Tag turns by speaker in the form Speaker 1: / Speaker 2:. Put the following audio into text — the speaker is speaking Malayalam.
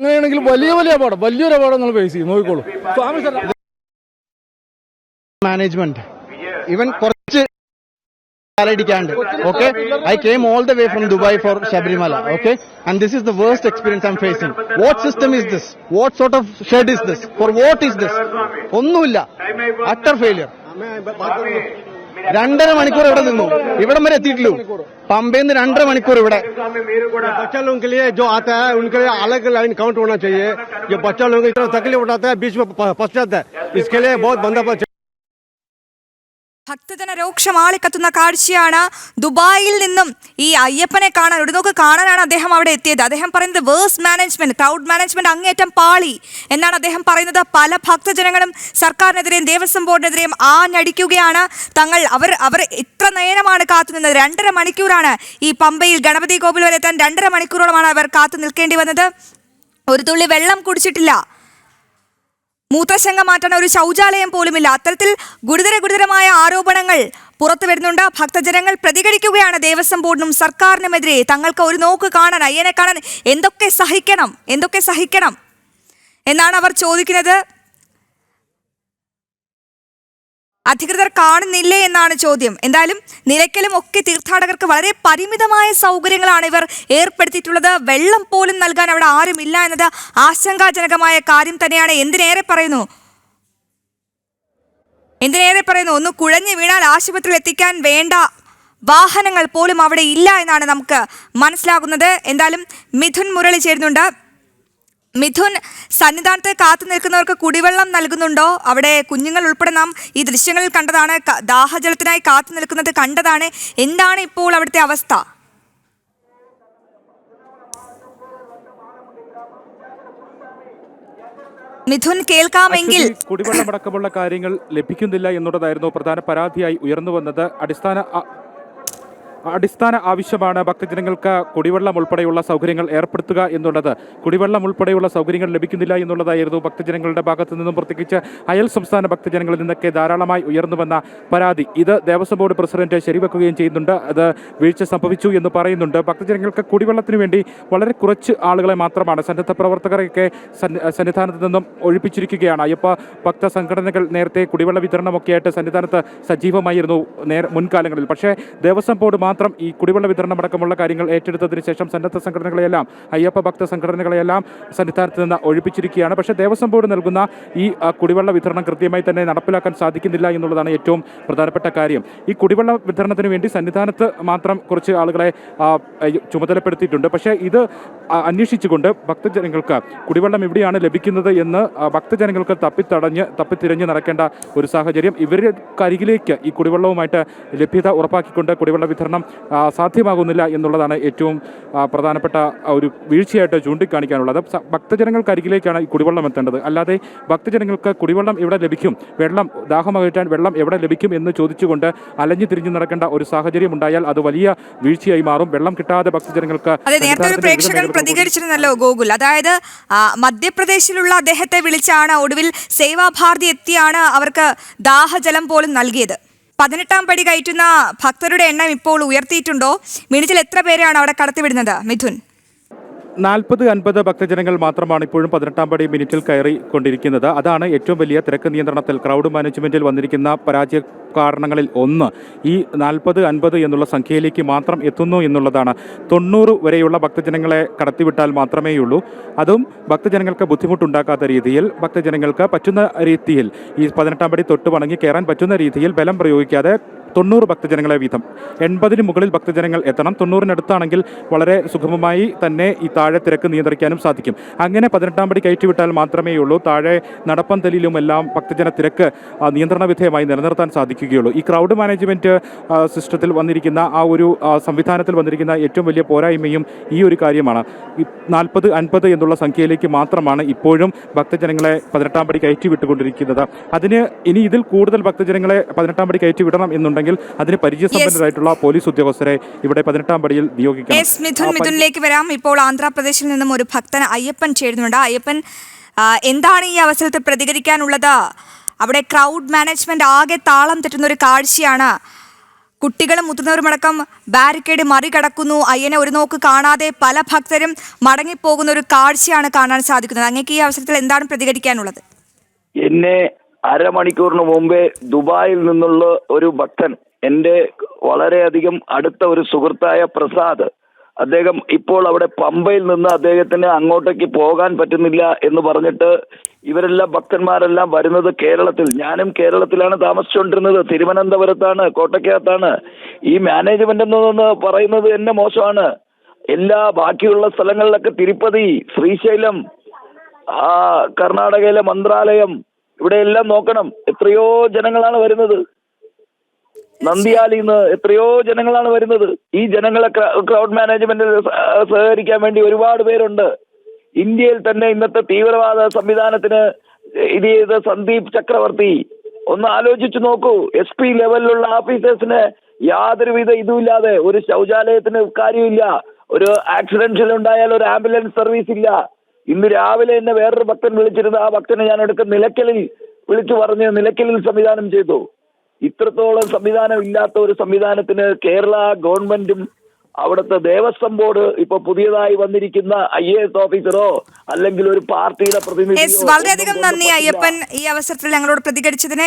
Speaker 1: അങ്ങനെയാണെങ്കിൽ വലിയൊരു അപകടം നിങ്ങൾ ഫേസ് ചെയ്യും. നോക്കിക്കോളൂ.
Speaker 2: മാനേജ്മെന്റ് ഈവൻ കുറച്ച് okay, I came all the way from Dubai for Sabrimala, okay, and this is the worst experience I'm facing. What system is this? What sort of shed is this? For what is this? ഒന്നുമില്ല, utter failure. 2.5 മണിക്കൂർ ഇവിടെ നിന്നു, ഇവിടം വരെ എത്തിയിട്ടില്ലു. പമ്പേന്ന് 2.5 മണിക്കൂർ ഇവിടെ.
Speaker 3: बच्चा लोगों के लिए जो आता है उनके लिए अलग लाइन काउंट होना चाहिए. ये बच्चा लोगों को इतना तकलीफ उठाता है, बीच में फंस जाता है. इसके लिए बहुत बंदोबस्त.
Speaker 4: ഭക്തജന രോക്ഷമാളിക്കത്തുന്ന കാഴ്ചയാണ്. ദുബായിൽ നിന്നും ഈ അയ്യപ്പനെ കാണാൻ ഒരു നോക്ക് കാണാനാണ് അദ്ദേഹം അവിടെ എത്തിയത്. അദ്ദേഹം പറയുന്നത് വേഴ്സ് മാനേജ്മെന്റ്, ക്രൗഡ് മാനേജ്മെന്റ് അങ്ങേറ്റം പാളി എന്നാണ് അദ്ദേഹം പറയുന്നത്. പല ഭക്തജനങ്ങളും സർക്കാരിനെതിരെയും ദേവസ്വം ബോർഡിനെതിരെയും ആഞ്ഞടിക്കുകയാണ്. അവർ ഇത്ര നേരമാണ് കാത്തുനിന്നത്. 2.5 മണിക്കൂറാണ് ഈ പമ്പയിൽ ഗണപതി കോവിൽ വരെ എത്താൻ 2.5 മണിക്കൂറോളമാണ് അവർ കാത്തു നിൽക്കേണ്ടി വന്നത്. ഒരു തുള്ളി വെള്ളം കുടിച്ചിട്ടില്ല, മൂത്രശങ്ക മാറ്റാൻ ഒരു ശൗചാലയം പോലുമില്ല. അത്തരത്തിൽ ഗുരുതരമായ ആരോപണങ്ങൾ പുറത്തു വരുന്നുണ്ട്. ഭക്തജനങ്ങൾ പ്രതികരിക്കുകയാണ് ദേവസ്വം ബോർഡിനും സർക്കാരിനുമെതിരെ. തങ്ങൾക്ക് ഒരു നോക്ക് കാണാൻ, അയ്യനെ കാണാൻ എന്തൊക്കെ സഹിക്കണം എന്നാണ് അവർ ചോദിക്കുന്നത്. അധികൃതർ കാണുന്നില്ലേ എന്നാണ് ചോദ്യം. എന്തായാലും നിലയ്ക്കലും ഒക്കെ തീർത്ഥാടകർക്ക് വളരെ പരിമിതമായ സൗകര്യങ്ങളാണ് ഇവർ ഏർപ്പെടുത്തിയിട്ടുള്ളത്. വെള്ളം പോലും നൽകാൻ അവിടെ ആരുമില്ല എന്നത് ആശങ്കാജനകമായ കാര്യം തന്നെയാണ്. എന്തിനേറെ പറയുന്നു, ഒന്ന് കുഴഞ്ഞു വീണാൽ ആശുപത്രിയിൽ എത്തിക്കാൻ വേണ്ട വാഹനങ്ങൾ പോലും അവിടെ ഇല്ല എന്നാണ് നമുക്ക് മനസ്സിലാകുന്നത്. എന്തായാലും മിഥുൻ മുരളി ചേരുന്നുണ്ട്. മിഥുൻ, സന്നിധാനത്ത് കാത്തു നിൽക്കുന്നവർക്ക് കുടിവെള്ളം നൽകുന്നുണ്ടോ? അവിടെ കുഞ്ഞുങ്ങൾ ഉൾപ്പെടെ നാം ഈ ദൃശ്യങ്ങളിൽ കണ്ടതാണ്, ദാഹജലത്തിനായി കാത്തു നിൽക്കുന്നത് കണ്ടതാണ്. എന്താണ് ഇപ്പോൾ അവിടുത്തെ അവസ്ഥ? മിഥുൻ, കേൾക്കാമെങ്കിൽ.
Speaker 5: കുടിവെള്ളമടക്കമുള്ള കാര്യങ്ങൾ ലഭിക്കുന്നില്ല എന്നുള്ളതായിരുന്നു പ്രധാന പരാതിയായി ഉയർന്നു വന്നത്. അടിസ്ഥാന ആവശ്യമാണ് ഭക്തജനങ്ങൾക്ക് കുടിവെള്ളം ഉൾപ്പെടെയുള്ള സൗകര്യങ്ങൾ ഏർപ്പെടുത്തുക എന്നുള്ളത്. കുടിവെള്ളം ഉൾപ്പെടെയുള്ള സൗകര്യങ്ങൾ ലഭിക്കുന്നില്ല എന്നുള്ളതായിരുന്നു ഭക്തജനങ്ങളുടെ ഭാഗത്തു നിന്നും, പ്രത്യേകിച്ച് അയൽ സംസ്ഥാന ഭക്തജനങ്ങളിൽ നിന്നൊക്കെ ധാരാളമായി ഉയർന്നു വന്ന പരാതി. ഇത് ദേവസ്വം ബോർഡ് പ്രസിഡന്റ് ശരിവെക്കുകയും ചെയ്യുന്നുണ്ട്. അത് വീഴ്ച സംഭവിച്ചു എന്ന് പറയുന്നുണ്ട്. ഭക്തജനങ്ങൾക്ക് കുടിവെള്ളത്തിന് വേണ്ടി വളരെ കുറച്ച് ആളുകളെ മാത്രമാണ്, സന്നദ്ധ പ്രവർത്തകരെയൊക്കെ സന്നിധാനത്ത് നിന്നും ഒഴിപ്പിച്ചിരിക്കുകയാണ്. അയ്യപ്പ ഭക്ത സംഘടനകൾ നേരത്തെ കുടിവെള്ള വിതരണമൊക്കെയായിട്ട് സന്നിധാനത്ത് സജീവമായിരുന്നു മുൻകാലങ്ങളിൽ. പക്ഷേ ദേവസ്വം ബോർഡ് മാത്രം ഈ കുടിവെള്ള വിതരണം അടക്കമുള്ള കാര്യങ്ങൾ ഏറ്റെടുത്തതിന് ശേഷം സന്നദ്ധ സംഘടനകളെയെല്ലാം, അയ്യപ്പ ഭക്ത സംഘടനകളെയെല്ലാം സന്നിധാനത്ത് നിന്ന് ഒഴിപ്പിച്ചിരിക്കുകയാണ്. പക്ഷേ ദേവസ്വം ബോർഡ് നൽകുന്ന ഈ കുടിവെള്ള വിതരണം കൃത്യമായി തന്നെ നടപ്പിലാക്കാൻ സാധിക്കുന്നില്ല എന്നുള്ളതാണ് ഏറ്റവും പ്രധാനപ്പെട്ട കാര്യം. ഈ കുടിവെള്ള വിതരണത്തിന് വേണ്ടി സന്നിധാനത്ത് മാത്രം കുറച്ച് ആളുകളെ ചുമതലപ്പെടുത്തിയിട്ടുണ്ട്. പക്ഷേ ഇത് അന്വേഷിച്ചുകൊണ്ട് ഭക്തജനങ്ങൾക്ക് കുടിവെള്ളം എവിടെയാണ് ലഭിക്കുന്നത് എന്ന് ഭക്തജനങ്ങൾക്ക് തപ്പിത്തിരഞ്ഞ് നടക്കേണ്ട ഒരു സാഹചര്യം. ഇവരുടെ കരികിലേക്ക് ഈ കുടിവെള്ളവുമായിട്ട് ലഭ്യത ഉറപ്പാക്കിക്കൊണ്ട് കുടിവെള്ള വിതരണം സാധ്യമാകുന്നില്ല എന്നുള്ളതാണ് ഏറ്റവും പ്രധാനപ്പെട്ട ഒരു വീഴ്ചയായിട്ട് ചൂണ്ടിക്കാണിക്കാനുള്ളത്. ഭക്തജനങ്ങൾക്കരികിലേക്കാണ് ഈ കുടിവെള്ളം എത്തേണ്ടത്. അല്ലാതെ ഭക്തജനങ്ങൾക്ക് കുടിവെള്ളം എവിടെ ലഭിക്കും, ദാഹമകറ്റാൻ വെള്ളം എവിടെ ലഭിക്കും എന്ന് ചോദിച്ചുകൊണ്ട് അലഞ്ഞു തിരിഞ്ഞു നടക്കേണ്ട ഒരു സാഹചര്യം ഉണ്ടായാൽ അത് വലിയ വീഴ്ചയായി മാറും. വെള്ളം കിട്ടാതെ ഭക്തജനങ്ങൾക്ക്
Speaker 4: പ്രതികരിച്ചിരുന്നല്ലോ ഗോകുൽ. അതായത് മധ്യപ്രദേശിലുള്ള അദ്ദേഹത്തെ വിളിച്ചാണ് ഒടുവിൽ സേവാഭാരതി എത്തിയാണ് അവർക്ക് ദാഹജലം പോലും നൽകിയത്. 18ാം പടി കയറ്റുന്ന ഭക്തരുടെ എണ്ണം ഇപ്പോൾ ഉയർത്തിയിട്ടുണ്ടോ? മിനിറ്റിൽ എത്ര പേരാണ് അവിടെ കടത്തിവിടുന്നത് മിഥുൻ?
Speaker 5: 40-50 ഭക്തജനങ്ങൾ മാത്രമാണ് ഇപ്പോഴും 18ാം പടി മിനിറ്റിൽ കയറിക്കൊണ്ടിരിക്കുന്നത്. അതാണ് ഏറ്റവും വലിയ തിരക്ക് നിയന്ത്രണത്തിൽ ക്രൗഡ് മാനേജ്മെന്റിൽ വന്നിരിക്കുന്ന പരാജയ കാരണങ്ങളിൽ ഒന്ന്. ഈ 40-50 എന്നുള്ള സംഖ്യയിലേക്ക് മാത്രം എത്തുന്നു എന്നുള്ളതാണ്. 90 വരെയുള്ള ഭക്തജനങ്ങളെ കടത്തിവിട്ടാൽ മാത്രമേയുള്ളൂ. അതും ഭക്തജനങ്ങൾക്ക് ബുദ്ധിമുട്ടുണ്ടാക്കാത്ത രീതിയിൽ, ഭക്തജനങ്ങൾക്ക് പറ്റുന്ന രീതിയിൽ, ഈ 18ാം പടി തൊട്ട് വണങ്ങി കയറാൻ പറ്റുന്ന രീതിയിൽ ബലം പ്രയോഗിക്കാതെ 90 ഭക്തജനങ്ങളെ വീതം. 80-ന് മുകളിൽ ഭക്തജനങ്ങൾ എത്തണം. 90-നടുത്താണെങ്കിൽ വളരെ സുഗമമായി തന്നെ ഈ താഴെ തിരക്ക് നിയന്ത്രിക്കാനും സാധിക്കും. അങ്ങനെ 18ാം പടി കയറ്റിവിട്ടാൽ മാത്രമേ ഉള്ളൂ താഴെ നടപ്പന്തലിലുമെല്ലാം ഭക്തജന തിരക്ക് നിയന്ത്രണ വിധേയമായി നിലനിർത്താൻ സാധിക്കുകയുള്ളൂ. ഈ ക്രൗഡ് മാനേജ്മെൻറ്റ് സിസ്റ്റത്തിൽ വന്നിരിക്കുന്ന ആ ഒരു സംവിധാനത്തിൽ വന്നിരിക്കുന്ന ഏറ്റവും വലിയ പോരായ്മയും ഈ ഒരു കാര്യമാണ്. ഈ 40-50 എന്നുള്ള സംഖ്യയിലേക്ക് മാത്രമാണ് ഇപ്പോഴും ഭക്തജനങ്ങളെ 18ാം പടി കയറ്റി വിട്ടുകൊണ്ടിരിക്കുന്നത്. അതിന് ഇനി ഇതിൽ കൂടുതൽ ഭക്തജനങ്ങളെ 18ാം പടി കയറ്റി വിടണം എന്നുണ്ടെങ്കിൽ അതിന് പരിചയസമ്പന്നരായിട്ടുള്ള പോലീസ് ഉദ്യോഗസ്ഥരെ ഇവിടെ 18ാം പടിയിൽ നിയോഗിക്കണം.
Speaker 4: മിഥുനിലേക്ക് വരാം. ഇപ്പോൾ ആന്ധ്രാപ്രദേശിൽ നിന്നും ഒരു ഭക്തൻ അയ്യപ്പൻ ചേരുന്നുണ്ട്. അയ്യപ്പൻ, എന്താണ് ഈ അവസരത്തിൽ പ്രതികരിക്കാനുള്ളത്? അവിടെ ക്രൗഡ് മാനേജ്മെന്റ് ആകെ താളം തെറ്റുന്ന ഒരു കാഴ്ചയാണ്. കുട്ടികളും മുതിർന്നവരുമടക്കം ബാരിക്കേഡ് മറികടക്കുന്നു. അയ്യനെ ഒരു നോക്ക് കാണാതെ പല ഭക്തരും മടങ്ങിപ്പോകുന്ന ഒരു കാഴ്ചയാണ് കാണാൻ സാധിക്കുന്നത്. അങ്ങേക്ക് ഈ അവസരത്തിൽ എന്താണ് പ്രതികരിക്കാനുള്ളത്?
Speaker 6: എന്നെ അരമണിക്കൂറിന് മുമ്പേ ദുബായിൽ നിന്നുള്ള ഒരു ഭക്തൻ, എൻ്റെ വളരെയധികം അടുത്ത ഒരു സുഹൃത്തായ പ്രസാദ്, അദ്ദേഹം ഇപ്പോൾ അവിടെ പമ്പയിൽ നിന്ന് അദ്ദേഹത്തിന് അങ്ങോട്ടേക്ക് പോകാൻ പറ്റുന്നില്ല എന്ന് പറഞ്ഞിട്ട് ഇവരെല്ലാം ഭക്തന്മാരെല്ലാം വരുന്നത് കേരളത്തിൽ. ഞാനും കേരളത്തിലാണ് താമസിച്ചുകൊണ്ടിരുന്നത്, തിരുവനന്തപുരത്താണ്, കോട്ടയ്ക്കകത്താണ്. ഈ മാനേജ്മെന്റ് എന്ന് പറയുന്നത് എന്നെ മോശമാണ്. എല്ലാ ബാക്കിയുള്ള സ്ഥലങ്ങളിലൊക്കെ തിരുപ്പതി, ശ്രീശൈലം, കർണാടകയിലെ മന്ത്രാലയം, ഇവിടെ എല്ലാം നോക്കണം. എത്രയോ ജനങ്ങളാണ് വരുന്നത്. നന്ദിയാലിന്ന് എത്രയോ ജനങ്ങളാണ് വരുന്നത്. ഈ ജനങ്ങളെ ക്രൗഡ് മാനേജ്മെന്റിൽ സഹകരിക്കാൻ വേണ്ടി ഒരുപാട് പേരുണ്ട്. ഇന്ത്യയിൽ തന്നെ ഇന്നത്തെ തീവ്രവാദ സംവിധാനത്തിന് ഇത് ചെയ്ത സന്ദീപ് ചക്രവർത്തി ഒന്ന് ആലോചിച്ചു നോക്കൂ. SP ലെവലിലുള്ള ഓഫീസേഴ്സിന് യാതൊരുവിധ ഇതുമില്ലാതെ, ഒരു ശൗചാലയത്തിന് കാര്യമില്ല, ഒരു ആക്സിഡന്റ് ഉണ്ടായാൽ ഒരു ആംബുലൻസ് സർവീസ് ഇല്ല. ഇന്ന് രാവിലെ എന്നെ വേറൊരു ഭക്തൻ വിളിച്ചിരുന്നു. ആ ഭക്തനെ ഞാൻ എടുത്ത് നിലയ്ക്കലിൽ വിളിച്ചു പറഞ്ഞ് നിലയ്ക്കലിൽ സംവിധാനം ചെയ്തു. ഇത്രത്തോളം സംവിധാനം ഇല്ലാത്ത ഒരു സംവിധാനത്തിന് കേരള ഗവൺമെന്റും അവിടുത്തെ ദേവസ്വം ബോർഡ് ഇപ്പൊ പുതിയതായി വന്നിരിക്കുന്ന IAS ഓഫീസറോ അല്ലെങ്കിൽ ഒരു പാർട്ടിയുടെ പ്രതിനിധിയോ.
Speaker 4: വളരെയധികം നന്ദി അയ്യപ്പൻ ഈ അവസരത്തിൽ ഞങ്ങളോട് പ്രതികരിച്ചതിന്.